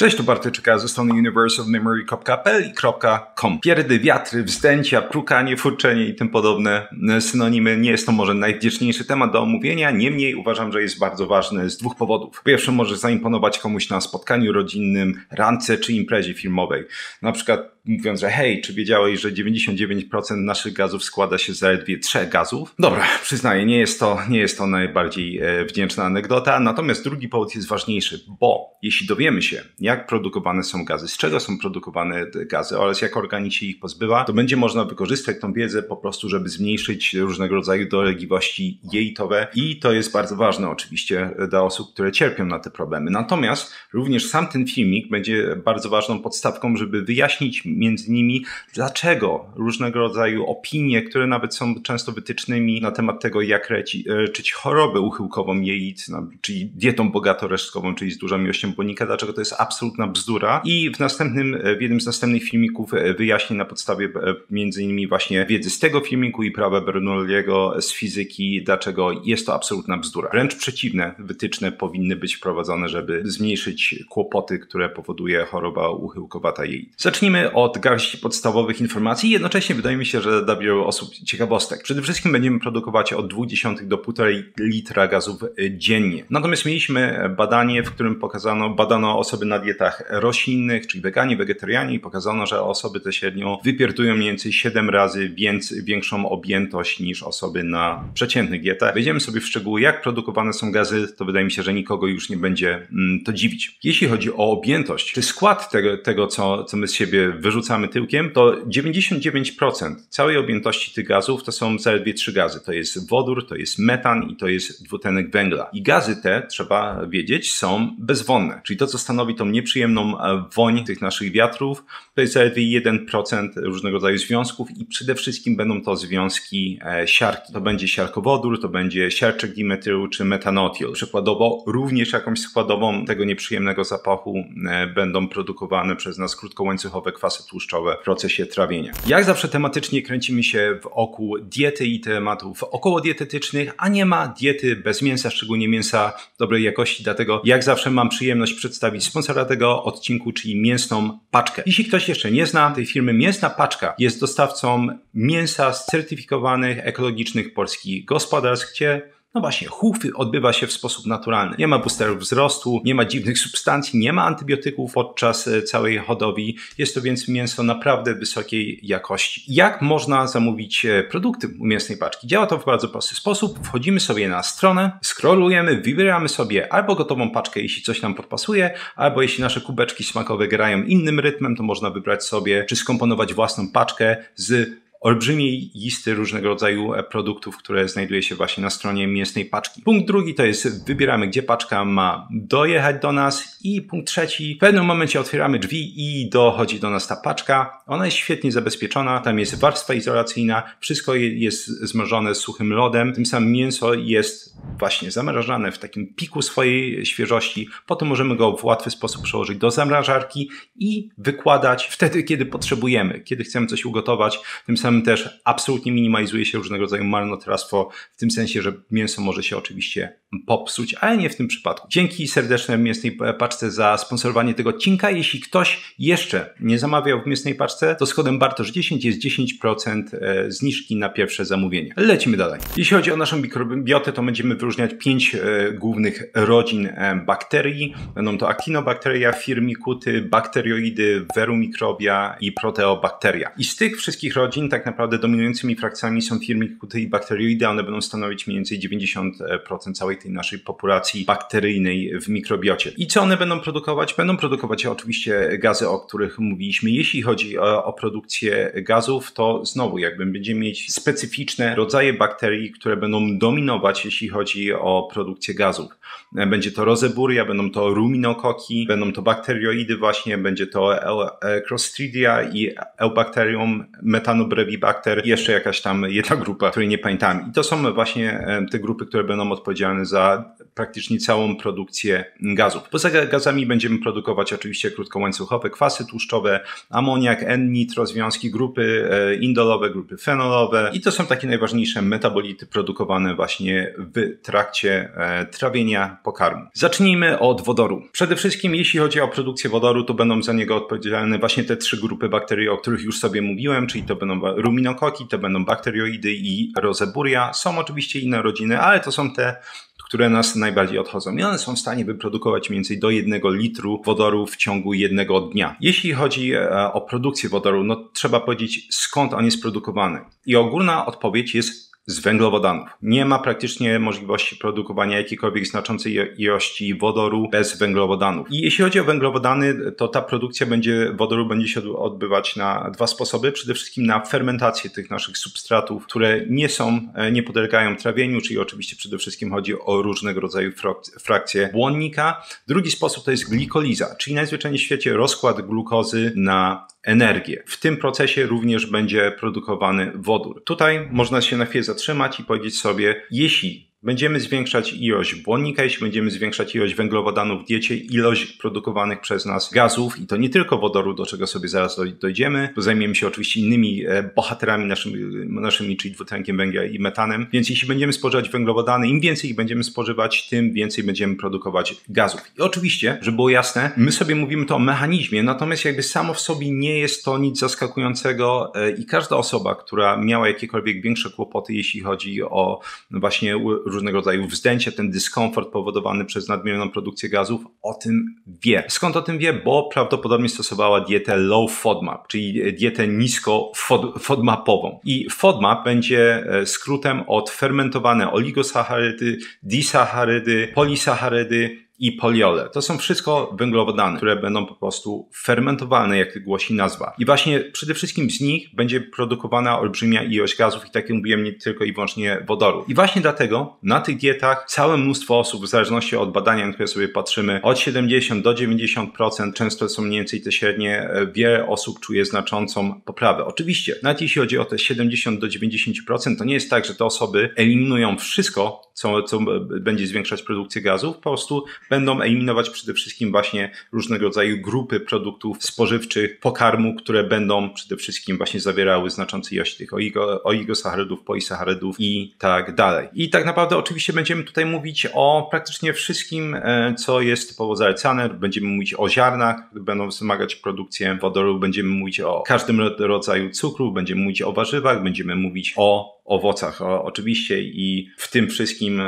Cześć, tu Barteczka ze strony universalmemory.pl i .com. Pierdy, wiatry, wzdęcia, prukanie, furczenie i tym podobne synonimy. Nie jest to może najwdzięczniejszy temat do omówienia, niemniej uważam, że jest bardzo ważny z dwóch powodów. Po pierwsze, może zaimponować komuś na spotkaniu rodzinnym, randce czy imprezie filmowej. Na przykład mówiąc, że hej, czy wiedziałeś, że 99% naszych gazów składa się z zaledwie 3 gazów? Dobra, przyznaję, nie jest to najbardziej wdzięczna anegdota, natomiast drugi powód jest ważniejszy, bo jeśli dowiemy się, jak produkowane są gazy, z czego są produkowane te gazy oraz jak organizm się ich pozbywa, to będzie można wykorzystać tą wiedzę po prostu, żeby zmniejszyć różnego rodzaju dolegliwości jelitowe i to jest bardzo ważne oczywiście dla osób, które cierpią na te problemy. Natomiast również sam ten filmik będzie bardzo ważną podstawką, żeby wyjaśnić między innymi, dlaczego różnego rodzaju opinie, które nawet są często wytycznymi na temat tego, jak leczyć chorobę uchyłkową jelit, czyli dietą bogatoresztkową, czyli z dużą ilością błonnika, dlaczego to jest absolutna bzdura. I w jednym z następnych filmików wyjaśnię na podstawie między innymi właśnie wiedzy z tego filmiku i prawa Bernoulliego z fizyki, dlaczego jest to absolutna bzdura. Wręcz przeciwne wytyczne powinny być wprowadzone, żeby zmniejszyć kłopoty, które powoduje choroba uchyłkowata jelit. Zacznijmy od garści podstawowych informacji i jednocześnie wydaje mi się, że dla wielu osób ciekawostek. Przede wszystkim będziemy produkować od 0,2 do 1,5 litra gazów dziennie. Natomiast mieliśmy badanie, w którym badano osoby na dietach roślinnych, czyli weganie, wegetarianie i pokazano, że osoby te średnio wypierdują mniej więcej 7 razy większą objętość niż osoby na przeciętnych dietach. Wejdziemy sobie w szczegóły, jak produkowane są gazy, to wydaje mi się, że nikogo już nie będzie to dziwić. Jeśli chodzi o objętość, czy skład tego co my z siebie wyrzucamy tyłkiem, to 99% całej objętości tych gazów to są zaledwie 3 gazy. To jest wodór, to jest metan i to jest dwutlenek węgla. I gazy te, trzeba wiedzieć, są bezwonne. Czyli to, co stanowi tą nieprzyjemną woń tych naszych wiatrów, to jest zaledwie 1% różnego rodzaju związków i przede wszystkim będą to związki siarki. To będzie siarkowodór, to będzie siarczek dimetylu czy metanotil. Przykładowo również jakąś składową tego nieprzyjemnego zapachu będą produkowane przez nas krótkołańcuchowe kwasy tłuszczowe w procesie trawienia. Jak zawsze tematycznie kręcimy się wokół diety i tematów okołodietetycznych, a nie ma diety bez mięsa, szczególnie mięsa dobrej jakości, dlatego jak zawsze mam przyjemność przedstawić sponsora tego odcinku, czyli Mięsną Paczkę. Jeśli ktoś jeszcze nie zna tej firmy, Mięsna Paczka jest dostawcą mięsa z certyfikowanych ekologicznych polskich gospodarstw, gdzie no właśnie, chów odbywa się w sposób naturalny. Nie ma boosterów wzrostu, nie ma dziwnych substancji, nie ma antybiotyków podczas całej hodowli. Jest to więc mięso naprawdę wysokiej jakości. Jak można zamówić produkty u Mięsnej Paczki? Działa to w bardzo prosty sposób. Wchodzimy sobie na stronę, scrollujemy, wybieramy sobie albo gotową paczkę, jeśli coś nam podpasuje, albo jeśli nasze kubeczki smakowe grają innym rytmem, to można wybrać sobie, czy skomponować własną paczkę z olbrzymiej listy różnego rodzaju produktów, które znajduje się właśnie na stronie Mięsnej Paczki. Punkt drugi to jest wybieramy, gdzie paczka ma dojechać do nas i punkt trzeci, w pewnym momencie otwieramy drzwi i dochodzi do nas ta paczka. Ona jest świetnie zabezpieczona, tam jest warstwa izolacyjna, wszystko jest zmrożone suchym lodem, tym samym mięso jest właśnie zamrażane w takim piku swojej świeżości, potem możemy go w łatwy sposób przełożyć do zamrażarki i wykładać wtedy, kiedy potrzebujemy, kiedy chcemy coś ugotować, tym samym też absolutnie minimalizuje się różnego rodzaju marnotrawstwo, w tym sensie, że mięso może się oczywiście popsuć, ale nie w tym przypadku. Dzięki serdeczne Mięsnej Paczce za sponsorowanie tego odcinka. Jeśli ktoś jeszcze nie zamawiał w Mięsnej Paczce, to z kodem Bartosz10 jest 10% zniżki na pierwsze zamówienie. Lecimy dalej. Jeśli chodzi o naszą mikrobiotę, to będziemy wyróżniać 5 głównych rodzin bakterii. Będą to Actinobacteria, Firmicutes, bakterioidy, Verumikrobia i Proteobacteria. I z tych wszystkich rodzin tak naprawdę dominującymi frakcjami są Firmicutes i bakterioidy. One będą stanowić mniej więcej 90% całej tej naszej populacji bakteryjnej w mikrobiocie. I co one będą produkować? Będą produkować oczywiście gazy, o których mówiliśmy. Jeśli chodzi o produkcję gazów, to znowu będziemy mieć specyficzne rodzaje bakterii, które będą dominować, jeśli chodzi o produkcję gazów. Będzie to Roseburia, będą to ruminokoki, będą to bakterioidy właśnie, będzie to Clostridia i Eubacterium metanobrevibus Brevibacter i jeszcze jakaś tam jedna grupa, której nie pamiętam. I to są właśnie te grupy, które będą odpowiedzialne za praktycznie całą produkcję gazów. Poza gazami będziemy produkować oczywiście krótkołańcuchowe kwasy tłuszczowe, amoniak, N-nitro, związki grupy indolowe, grupy fenolowe i to są takie najważniejsze metabolity produkowane właśnie w trakcie trawienia pokarmu. Zacznijmy od wodoru. Przede wszystkim jeśli chodzi o produkcję wodoru, to będą za niego odpowiedzialne właśnie te 3 grupy bakterii, o których już sobie mówiłem, czyli to będą ruminokoki, to będą bakterioidy i roseburia. Są oczywiście inne rodziny, ale to są te, które nas najbardziej odchodzą. I one są w stanie wyprodukować mniej więcej do 1 litru wodoru w ciągu 1 dnia. Jeśli chodzi o produkcję wodoru, no trzeba powiedzieć, skąd on jest produkowany. I ogólna odpowiedź jest z węglowodanów. Nie ma praktycznie możliwości produkowania jakiejkolwiek znaczącej ilości wodoru bez węglowodanów. I jeśli chodzi o węglowodany, to ta produkcja wodoru będzie się odbywać na 2 sposoby. Przede wszystkim na fermentację tych naszych substratów, które nie podlegają trawieniu, czyli oczywiście przede wszystkim chodzi o różnego rodzaju frakcje błonnika. Drugi sposób to jest glikoliza, czyli najzwyczajniej w świecie rozkład glukozy na energię. W tym procesie również będzie produkowany wodór. Tutaj można się na chwilę zatrzymać i powiedzieć sobie, jeśli będziemy zwiększać ilość błonnika, jeśli będziemy zwiększać ilość węglowodanów w diecie, ilość produkowanych przez nas gazów i to nie tylko wodoru, do czego sobie zaraz dojdziemy, bo zajmiemy się oczywiście innymi bohaterami naszymi, czyli dwutlenkiem węgla i metanem, więc jeśli będziemy spożywać węglowodany, im więcej ich będziemy spożywać, tym więcej będziemy produkować gazów. I oczywiście, żeby było jasne, my sobie mówimy to o mechanizmie, natomiast jakby samo w sobie nie jest to nic zaskakującego i każda osoba, która miała jakiekolwiek większe kłopoty, jeśli chodzi o właśnie różnego rodzaju wzdęcia, ten dyskomfort powodowany przez nadmierną produkcję gazów, o tym wie. Skąd o tym wie? Bo prawdopodobnie stosowała dietę low FODMAP, czyli dietę nisko FODMAPową. I FODMAP będzie skrótem od fermentowane oligosacharydy, disacharydy, polisacharydy i poliole. To są wszystko węglowodany, które będą po prostu fermentowane, jak głosi nazwa. I właśnie przede wszystkim z nich będzie produkowana olbrzymia ilość gazów i tak jak mówiłem, nie tylko i wyłącznie wodoru. I właśnie dlatego na tych dietach całe mnóstwo osób, w zależności od badania, na które sobie patrzymy, od 70 do 90%, często są mniej więcej te średnie, wiele osób czuje znaczącą poprawę. Oczywiście, nawet jeśli chodzi o te 70 do 90%, to nie jest tak, że te osoby eliminują wszystko, co będzie zwiększać produkcję gazów, po prostu będą eliminować przede wszystkim właśnie różnego rodzaju grupy produktów spożywczych, pokarmu, które będą przede wszystkim właśnie zawierały znaczące ilości tych oligosacharydów, polisacharydów i tak dalej. I tak naprawdę oczywiście będziemy tutaj mówić o praktycznie wszystkim, co jest typowo zalecane. Będziemy mówić o ziarnach, które będą wzmagać produkcję wodoru, będziemy mówić o każdym rodzaju cukru, będziemy mówić o warzywach, będziemy mówić o owocach oczywiście i w tym wszystkim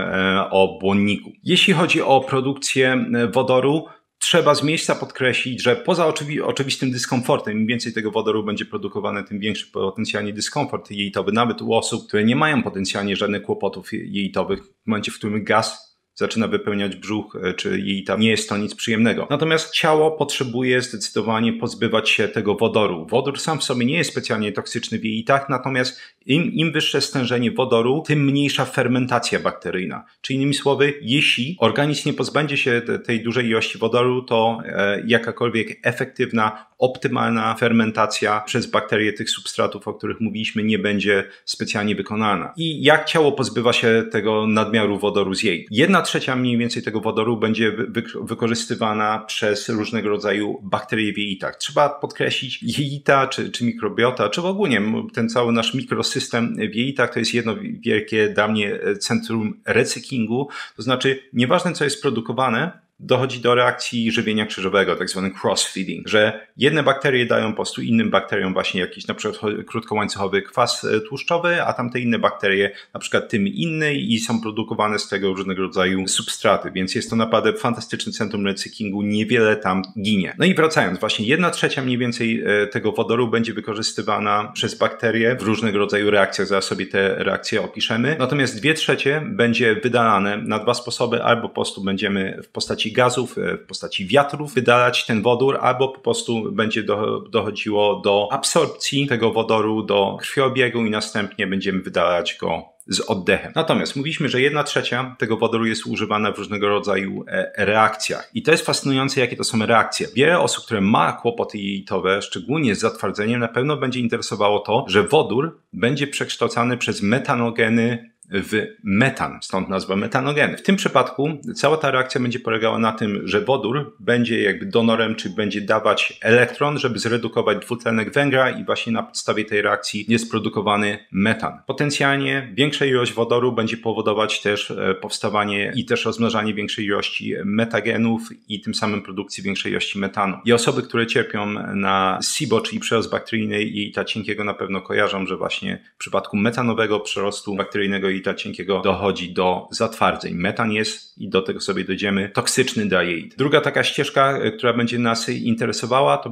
o błonniku. Jeśli chodzi o produkcję wodoru, trzeba z miejsca podkreślić, że poza oczywistym dyskomfortem, im więcej tego wodoru będzie produkowane, tym większy potencjalnie dyskomfort jelitowy, nawet u osób, które nie mają potencjalnie żadnych kłopotów jelitowych, w momencie, w którym gaz zaczyna wypełniać brzuch, czy jelita, nie jest to nic przyjemnego. Natomiast ciało potrzebuje zdecydowanie pozbywać się tego wodoru. Wodór sam w sobie nie jest specjalnie toksyczny w jelitach, natomiast im wyższe stężenie wodoru, tym mniejsza fermentacja bakteryjna. Czyli innymi słowy, jeśli organizm nie pozbędzie się tej dużej ilości wodoru, to jakakolwiek efektywna, optymalna fermentacja przez bakterie tych substratów, o których mówiliśmy, nie będzie specjalnie wykonana. I jak ciało pozbywa się tego nadmiaru wodoru z jej? 1/3 mniej więcej tego wodoru będzie wykorzystywana przez różnego rodzaju bakterie w jelitach. Trzeba podkreślić, jelita, czy mikrobiota, czy w ogóle ten cały nasz mikrosystem w jelitach to jest jedno wielkie dla mnie centrum recyklingu. To znaczy, nieważne co jest produkowane, dochodzi do reakcji żywienia krzyżowego, tak zwany cross-feeding, że jedne bakterie dają po prostu innym bakteriom właśnie jakiś na przykład krótkołańcuchowy kwas tłuszczowy, a tamte inne bakterie na przykład tym inny i są produkowane z tego różnego rodzaju substraty, więc jest to naprawdę fantastyczne centrum recyklingu, niewiele tam ginie. No i wracając, właśnie 1/3 mniej więcej tego wodoru będzie wykorzystywana przez bakterie w różnego rodzaju reakcjach, zaraz sobie te reakcje opiszemy, natomiast 2/3 będzie wydalane na 2 sposoby, albo po prostu będziemy w postaci postaci gazów, w postaci wiatrów wydalać ten wodór, albo po prostu będzie dochodziło do absorpcji tego wodoru do krwiobiegu i następnie będziemy wydalać go z oddechem. Natomiast mówiliśmy, że 1/3 tego wodoru jest używana w różnego rodzaju reakcjach. I to jest fascynujące, jakie to są reakcje. Wiele osób, które ma kłopoty jelitowe, szczególnie z zatwardzeniem, na pewno będzie interesowało to, że wodór będzie przekształcany przez metanogeny w metan, stąd nazwa metanogeny. W tym przypadku cała ta reakcja będzie polegała na tym, że wodór będzie jakby donorem, czy będzie dawać elektron, żeby zredukować dwutlenek węgla i właśnie na podstawie tej reakcji jest produkowany metan. Potencjalnie większa ilość wodoru będzie powodować też powstawanie i też rozmnażanie większej ilości metagenów i tym samym produkcji większej ilości metanu. I osoby, które cierpią na SIBO, czyli przerost bakteryjny jelita cienkiego, na pewno kojarzą, że właśnie w przypadku metanowego przerostu bakteryjnego jelita cienkiego dochodzi do zatwardzeń. Metan jest, i do tego sobie dojdziemy, toksyczny dla jelit. Druga taka ścieżka, która będzie nas interesowała, to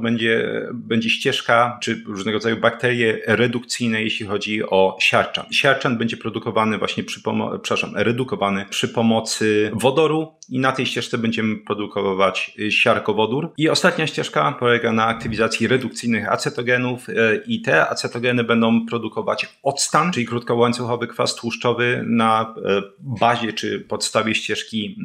będzie ścieżka, czy różnego rodzaju bakterie redukcyjne, jeśli chodzi o siarczan. Siarczan będzie produkowany właśnie redukowany przy pomocy wodoru i na tej ścieżce będziemy produkować siarkowodór. I ostatnia ścieżka polega na aktywizacji redukcyjnych acetogenów i te acetogeny będą produkować octan, czyli krótkołańcuchowy kwas tłuszczowy na bazie czy podstawie ścieżki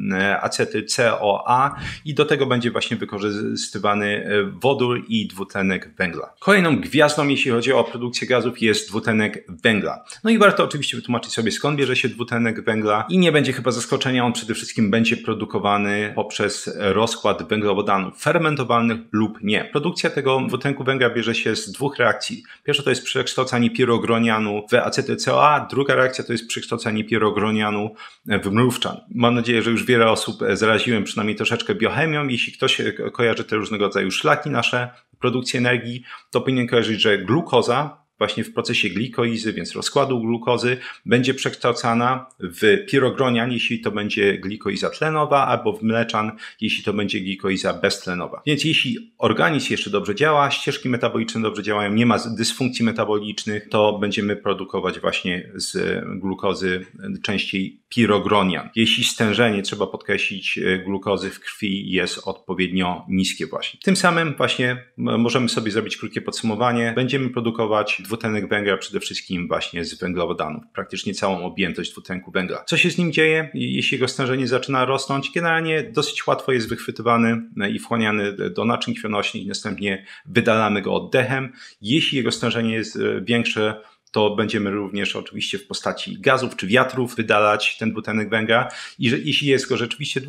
acetyl-CoA i do tego będzie właśnie wykorzystywany wodór i dwutlenek węgla. Kolejną gwiazdą, jeśli chodzi o produkcję gazów, jest dwutlenek węgla. No i warto oczywiście wytłumaczyć sobie, skąd bierze się dwutlenek węgla i nie będzie chyba zaskoczenia, on przede wszystkim będzie produkowany poprzez rozkład węglowodanów fermentowalnych lub nie. Produkcja tego dwutlenku węgla bierze się z dwóch reakcji. Pierwsza to jest przekształcanie pirogronianu w acetyl-CoA, druga reakcja to jest przekształcanie pirogronianu w mrówczan. Mam nadzieję, że już wiele osób zaraziłem przynajmniej troszeczkę biochemią. Jeśli ktoś kojarzy te różnego rodzaju szlaki nasze produkcji energii, to powinien kojarzyć, że glukoza właśnie w procesie glikoizy, więc rozkładu glukozy, będzie przekształcana w pirogronian, jeśli to będzie glikoiza tlenowa, albo w mleczan, jeśli to będzie glikoiza beztlenowa. Więc jeśli organizm jeszcze dobrze działa, ścieżki metaboliczne dobrze działają, nie ma dysfunkcji metabolicznych, to będziemy produkować właśnie z glukozy częściej pirogronian. Jeśli stężenie, trzeba podkreślić, glukozy w krwi jest odpowiednio niskie właśnie. Tym samym właśnie możemy sobie zrobić krótkie podsumowanie. Będziemy produkować dwutlenek węgla przede wszystkim właśnie z węglowodanów. Praktycznie całą objętość dwutlenku węgla. Co się z nim dzieje, jeśli jego stężenie zaczyna rosnąć? Generalnie dosyć łatwo jest wychwytywany i wchłaniany do naczyń krwionośnych i następnie wydalamy go oddechem. Jeśli jego stężenie jest większe, to będziemy również oczywiście w postaci gazów czy wiatrów wydalać ten dwutlenek węgla i jeśli jest go rzeczywiście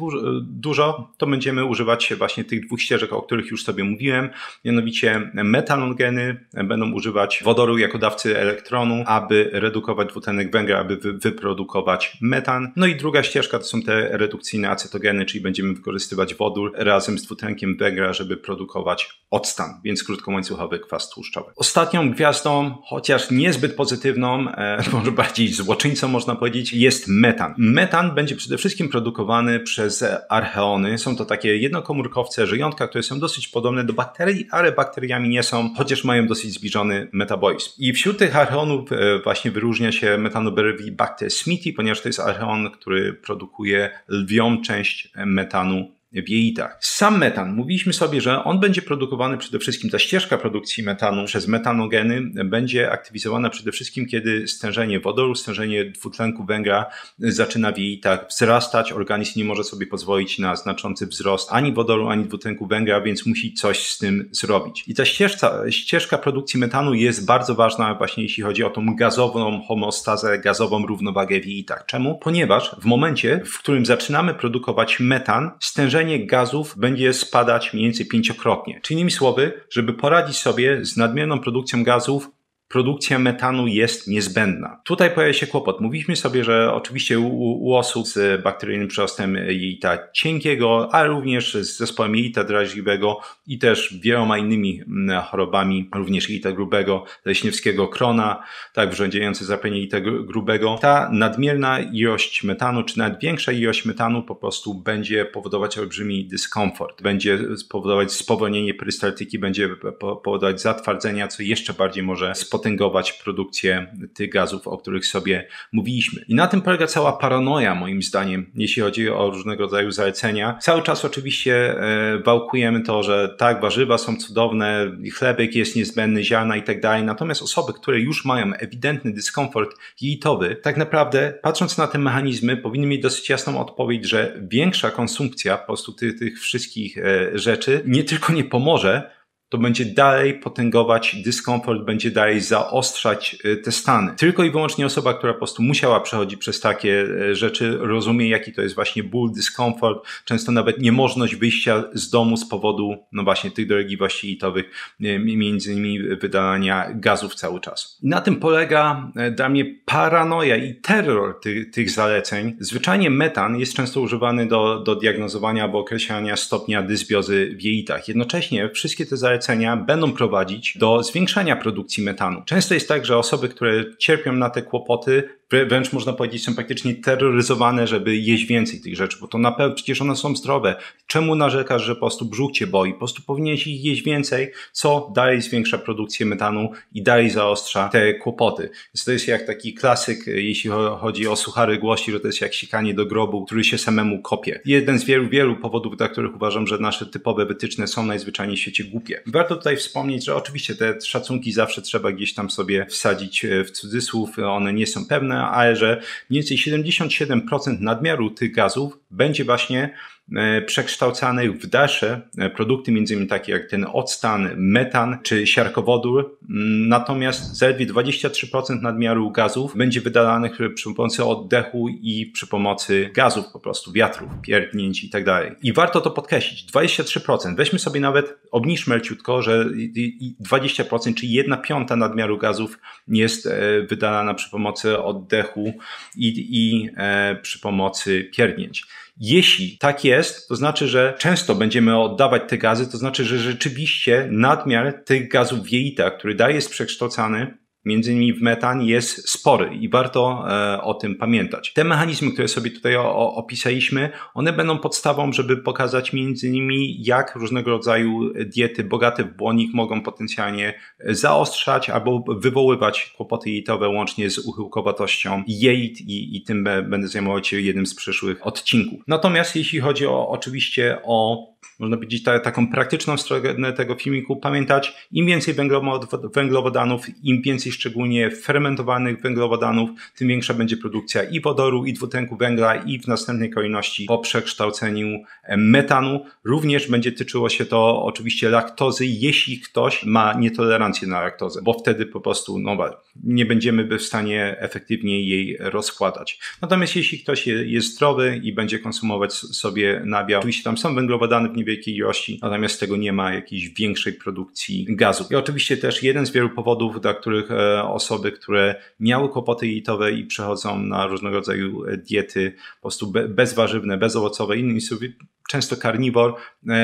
dużo, to będziemy używać właśnie tych dwóch ścieżek, o których już sobie mówiłem, mianowicie metanogeny będą używać wodoru jako dawcy elektronu, aby redukować dwutlenek węgla, aby wyprodukować metan. No i druga ścieżka to są te redukcyjne acetogeny, czyli będziemy wykorzystywać wodór razem z dwutlenkiem węgla, żeby produkować octan, więc krótkołańcuchowy kwas tłuszczowy. Ostatnią gwiazdą, chociaż niezbyt pozytywną, może bardziej złoczyńcą można powiedzieć, jest metan. Metan będzie przede wszystkim produkowany przez archeony. Są to takie jednokomórkowce, żyjątka, które są dosyć podobne do bakterii, ale bakteriami nie są, chociaż mają dosyć zbliżony metabolizm. I wśród tych archeonów właśnie wyróżnia się Methanobrevibacter smithii, ponieważ to jest archeon, który produkuje lwią część metanu w jelitach. Sam metan, mówiliśmy sobie, że on będzie produkowany przede wszystkim, ta ścieżka produkcji metanu przez metanogeny będzie aktywizowana przede wszystkim, kiedy stężenie wodoru, stężenie dwutlenku węgla zaczyna w jelitach wzrastać. Organizm nie może sobie pozwolić na znaczący wzrost ani wodoru, ani dwutlenku węgla, więc musi coś z tym zrobić. I ta ścieżka produkcji metanu jest bardzo ważna właśnie jeśli chodzi o tą gazową homeostazę, gazową równowagę w jelitach. Czemu? Ponieważ w momencie, w którym zaczynamy produkować metan, stężenie gazów będzie spadać mniej więcej 5-krotnie. Czyli innymi słowy, żeby poradzić sobie z nadmierną produkcją gazów, produkcja metanu jest niezbędna. Tutaj pojawia się kłopot. Mówiliśmy sobie, że oczywiście u osób z bakteryjnym przerostem jelita cienkiego, ale również z zespołem jelita drażliwego i też wieloma innymi chorobami, również jelita grubego, leśniewskiego krona, tak, wrządzające zapalenie jelita grubego. Ta nadmierna ilość metanu, czy nawet większa ilość metanu po prostu będzie powodować olbrzymi dyskomfort. Będzie powodować spowolnienie perystaltyki, będzie powodować zatwardzenia, co jeszcze bardziej może spowodować spotęgować produkcję tych gazów, o których sobie mówiliśmy. I na tym polega cała paranoja, moim zdaniem, jeśli chodzi o różnego rodzaju zalecenia. Cały czas oczywiście wałkujemy to, że tak, warzywa są cudowne, chlebek jest niezbędny, ziarna i tak dalej. Natomiast osoby, które już mają ewidentny dyskomfort jelitowy, tak naprawdę patrząc na te mechanizmy, powinny mieć dosyć jasną odpowiedź, że większa konsumpcja po prostu tych wszystkich rzeczy nie tylko nie pomoże, to będzie dalej potęgować dyskomfort, będzie dalej zaostrzać te stany. Tylko i wyłącznie osoba, która po prostu musiała przechodzić przez takie rzeczy, rozumie, jaki to jest właśnie ból, dyskomfort, często nawet niemożność wyjścia z domu z powodu, no właśnie, tych dolegliwości jelitowych, między innymi wydalania gazów cały czas. I na tym polega dla mnie paranoja i terror tych zaleceń. Zwyczajnie metan jest często używany do diagnozowania albo określania stopnia dysbiozy w jelitach. Jednocześnie wszystkie te zalecenia będą prowadzić do zwiększania produkcji metanu. Często jest tak, że osoby, które cierpią na te kłopoty, wręcz można powiedzieć, są praktycznie terroryzowane, żeby jeść więcej tych rzeczy, bo to na pewno przecież one są zdrowe. Czemu narzekasz, że po prostu brzuch cię boi? Po prostu powinieneś ich jeść więcej, co dalej zwiększa produkcję metanu i dalej zaostrza te kłopoty. Więc to jest jak taki klasyk, jeśli chodzi o suchary głosi, że to jest jak sikanie do grobu, który się samemu kopie. Jeden z wielu powodów, dla których uważam, że nasze typowe wytyczne są najzwyczajniej w świecie głupie. Warto tutaj wspomnieć, że oczywiście te szacunki zawsze trzeba gdzieś tam sobie wsadzić w cudzysłów, one nie są pewne, ale że mniej więcej 77% nadmiaru tych gazów będzie właśnie przekształcanych w dalsze produkty, między innymi takie jak ten octan, metan czy siarkowodór. Natomiast zaledwie 23% nadmiaru gazów będzie wydalanych przy pomocy oddechu i przy pomocy gazów po prostu, wiatrów, pierdnięć i tak dalej. I warto to podkreślić, 23%. Weźmy sobie nawet, obniżmy leciutko, że 20%, czyli 1/5 nadmiaru gazów jest wydalana przy pomocy oddechu i przy pomocy pierdnięć. Jeśli tak jest, to znaczy, że często będziemy oddawać te gazy, to znaczy, że rzeczywiście nadmiar tych gazów w jelitach, który dalej jest przekształcany, między innymi w metan, jest spory i warto o tym pamiętać. Te mechanizmy, które sobie tutaj opisaliśmy, one będą podstawą, żeby pokazać między innymi, jak różnego rodzaju diety bogate w błonnik mogą potencjalnie zaostrzać albo wywoływać kłopoty jelitowe łącznie z uchyłkowatością jelit i tym będę zajmował się jednym z przyszłych odcinków. Natomiast jeśli chodzi oczywiście o można powiedzieć taką praktyczną stronę tego filmiku, pamiętać, im więcej węglowodanów, im więcej szczególnie fermentowanych węglowodanów, tym większa będzie produkcja i wodoru, i dwutlenku węgla i w następnej kolejności po przekształceniu metanu. Również będzie tyczyło się to oczywiście laktozy, jeśli ktoś ma nietolerancję na laktozę, bo wtedy po prostu nie będziemy w stanie efektywnie jej rozkładać. Natomiast jeśli ktoś jest zdrowy i będzie konsumować sobie nabiał, oczywiście tam są węglowodany w niewielkiej ilości, natomiast z tego nie ma jakiejś większej produkcji gazów. I oczywiście też jeden z wielu powodów, dla których osoby, które miały kłopoty jelitowe i przechodzą na różnego rodzaju diety po prostu bezwarzywne, bezowocowe, innymi słowy często karniwor,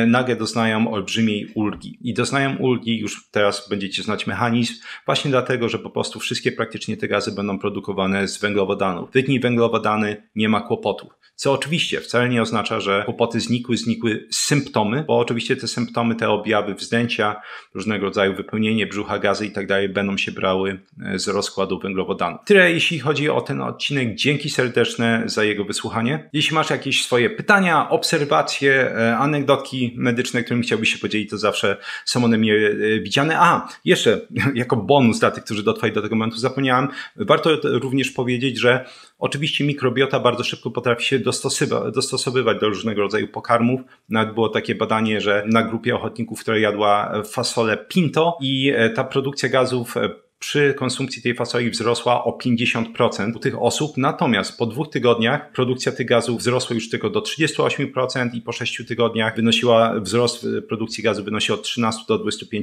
nagle doznają olbrzymiej ulgi. I doznają ulgi, już teraz będziecie znać mechanizm, właśnie dlatego, że po prostu wszystkie praktycznie te gazy będą produkowane z węglowodanów. Wytnij węglowodany, nie ma kłopotów. Co oczywiście wcale nie oznacza, że kłopoty znikły symptomy, bo oczywiście te symptomy, te objawy wzdęcia, różnego rodzaju wypełnienie brzucha, gazy i tak dalej będą się brały z rozkładu węglowodanów. Tyle jeśli chodzi o ten odcinek. Dzięki serdeczne za jego wysłuchanie. Jeśli masz jakieś swoje pytania, obserwacje, anegdotki medyczne, którymi chciałbyś się podzielić, to zawsze są one mile widziane. Jeszcze jako bonus dla tych, którzy dotrwali do tego momentu, zapomniałem, warto również powiedzieć, że oczywiście mikrobiota bardzo szybko potrafi się dostosowywać do różnego rodzaju pokarmów. Nawet było takie badanie, że na grupie ochotników, która jadła fasolę pinto i ta produkcja gazów przy konsumpcji tej fasoli wzrosła o 50% u tych osób, natomiast po 2 tygodniach produkcja tych gazów wzrosła już tylko do 38% i po 6 tygodniach wzrost produkcji gazu wynosił od 13 do 25%.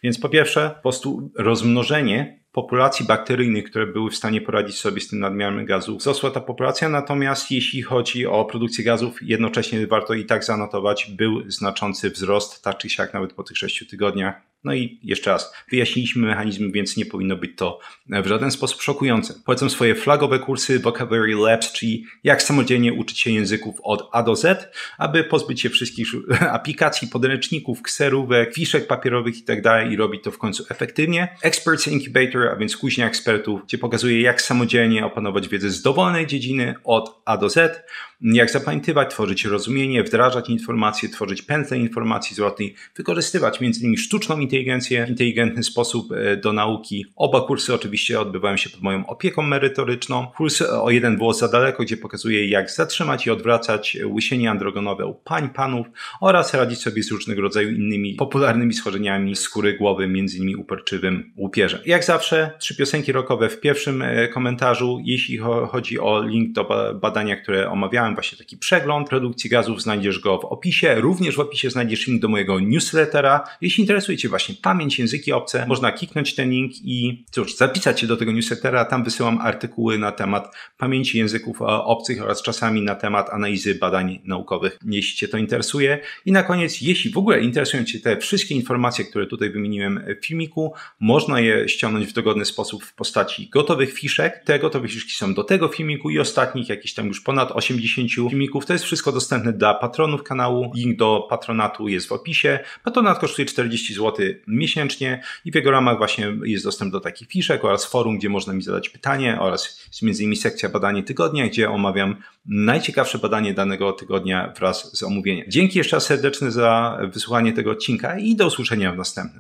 Więc po pierwsze, po prostu rozmnożenie populacji bakteryjnych, które były w stanie poradzić sobie z tym nadmiarem gazów. Wzrosła ta populacja, natomiast jeśli chodzi o produkcję gazów, jednocześnie warto i tak zanotować, był znaczący wzrost, tak czy siak nawet po tych 6 tygodniach. No i jeszcze raz, wyjaśniliśmy mechanizmy, więc nie powinno być to w żaden sposób szokujące. Polecam swoje flagowe kursy Vocabulary Labs, czyli jak samodzielnie uczyć się języków od A do Z, aby pozbyć się wszystkich aplikacji, podręczników, kserówek, fiszek papierowych itd. i robić to w końcu efektywnie. Experts Incubator, a więc kuźnia ekspertów, gdzie pokazuję, jak samodzielnie opanować wiedzę z dowolnej dziedziny od A do Z, jak zapamiętywać, tworzyć rozumienie, wdrażać informacje, tworzyć pętlę informacji zwrotnej, wykorzystywać m.in. sztuczną inteligencję w inteligentny sposób do nauki. Oba kursy oczywiście odbywają się pod moją opieką merytoryczną. Kurs o jeden włos za daleko, gdzie pokazuję, jak zatrzymać i odwracać łysienie androgonowe u pań, panów oraz radzić sobie z różnego rodzaju innymi popularnymi schorzeniami skóry głowy, m.in. uporczywym łupieżem. Jak zawsze 3 piosenki rockowe w pierwszym komentarzu. Jeśli chodzi o link do badania, które omawiałem, właśnie taki przegląd produkcji gazów, znajdziesz go w opisie. Również w opisie znajdziesz link do mojego newslettera. Jeśli interesuje Cię właśnie pamięć, języki obce, można kliknąć ten link i cóż, zapisać się do tego newslettera. Tam wysyłam artykuły na temat pamięci języków obcych oraz czasami na temat analizy badań naukowych, jeśli Cię to interesuje. I na koniec, jeśli w ogóle interesują Cię te wszystkie informacje, które tutaj wymieniłem w filmiku, można je ściągnąć w dogodny sposób w postaci gotowych fiszek. Te gotowe fiszki są do tego filmiku i ostatnich, jakieś tam już ponad 80 filmików. To jest wszystko dostępne dla patronów kanału. Link do patronatu jest w opisie. Patronat kosztuje 40 zł miesięcznie i w jego ramach właśnie jest dostęp do takich fiszek oraz forum, gdzie można mi zadać pytanie, oraz jest m.in. sekcja badanie tygodnia, gdzie omawiam najciekawsze badanie danego tygodnia wraz z omówieniem. Dzięki jeszcze raz serdeczne za wysłuchanie tego odcinka i do usłyszenia w następnym.